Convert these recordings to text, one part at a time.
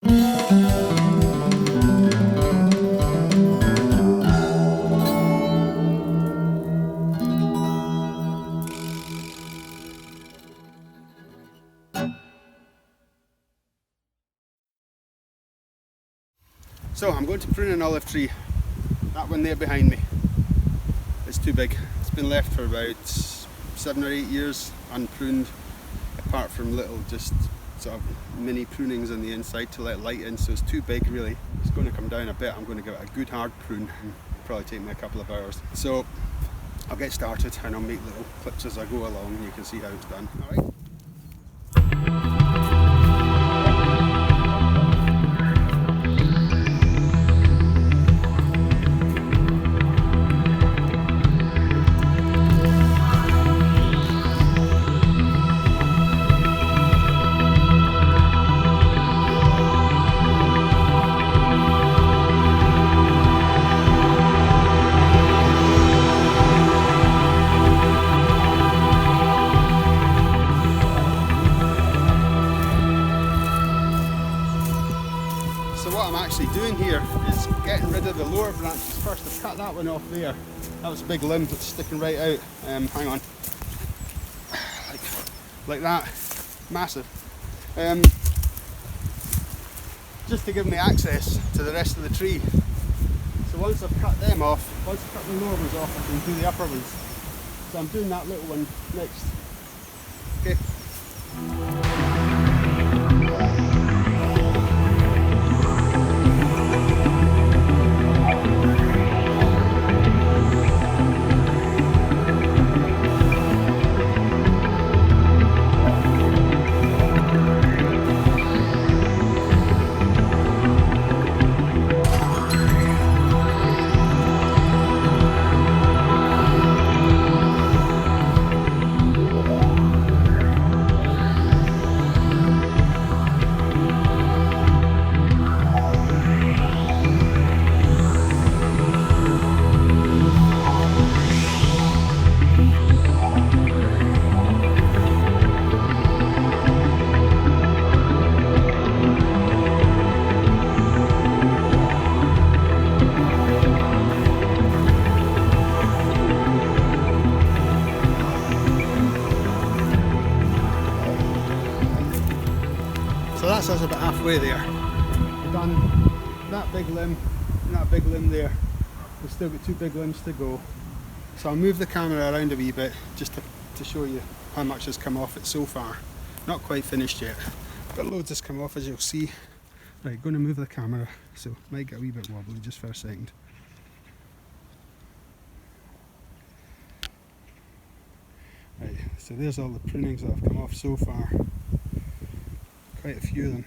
So I'm going to prune an olive tree. That one there behind me. It's too big. It's been left for about 7 or 8 years unpruned, apart from little just sort of mini prunings on the inside to let light in, so it's too big really. It's going to come down a bit. I'm going to give it a good hard prune and probably take me a couple of hours. So I'll get started and I'll make little clips as I go along and you can see how it's done. Alright? So what I'm actually doing here is getting rid of the lower branches first. I've cut that one off there. That was a big limb that's sticking right out. Hang on. Like that. Massive. Just to give me access to the rest of the tree. So once I've cut them off, once I've cut the lower ones off, I can do the upper ones. So I'm doing that little one next. Okay. So that's us about halfway there. We've done that big limb and that big limb there. We've still got 2 big limbs to go. So I'll move the camera around a wee bit just to show you how much has come off it so far. Not quite finished yet, but loads has come off, as you'll see. Right, going to move the camera, so might get a wee bit wobbly just for a second. Right, so there's all the prunings that have come off so far. Quite a few of them.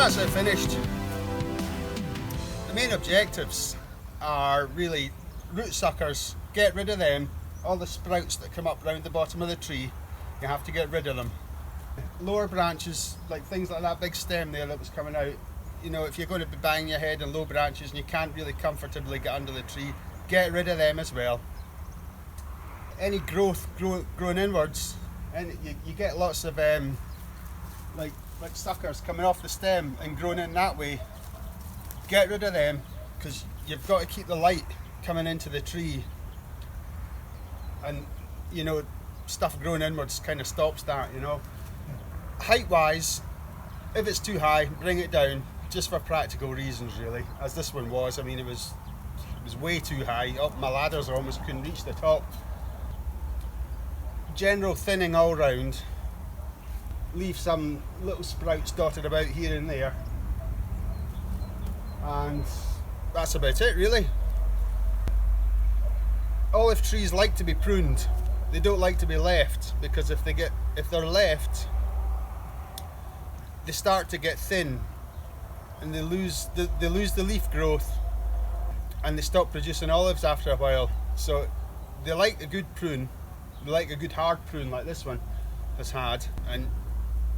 that's it finished. The main objectives are really root suckers, get rid of them. All the sprouts that come up round the bottom of the tree, you have to get rid of them. Lower branches, like things like that big stem there that was coming out, you know, if you're going to be banging your head on low branches and you can't really comfortably get under the tree, get rid of them as well. Any growth growing inwards, and you get lots of like suckers coming off the stem and growing in that way, get rid of them, because you've got to keep the light coming into the tree, and you know, stuff growing inwards kind of stops that, you know. Height wise, if it's too high, bring it down, just for practical reasons really, as this one was. I mean, it was way too high, up my ladders almost couldn't reach the top. General thinning all round, leave some little sprouts dotted about here and there, and that's about it really. Olive trees like to be pruned, they don't like to be left, because if they're left, they start to get thin and they lose the leaf growth and they stop producing olives after a while. So they like a good prune, they like a good hard prune like this one has had. And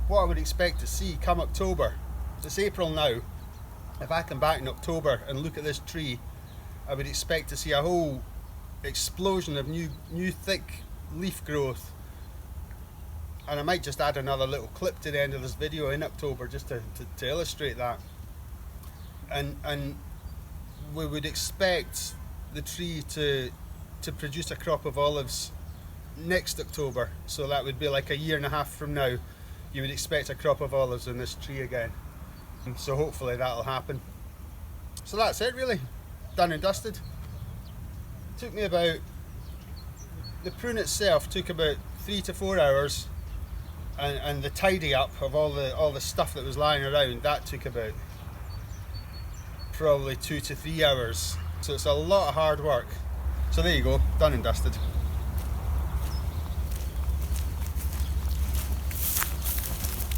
what I would expect to see come October, it's April now, if I come back in October and look at this tree, I would expect to see a whole explosion of new thick leaf growth. And I might just add another little clip to the end of this video in October just to illustrate that. And we would expect the tree to produce a crop of olives next October. So that would be like a year and a half from now, you would expect a crop of olives in this tree again. And so hopefully that'll happen. So that's it really, done and dusted. Took me about, the prune itself took about 3 to 4 hours, and the tidy up of all the stuff that was lying around, that took about probably 2 to 3 hours. So it's a lot of hard work. So there you go, done and dusted.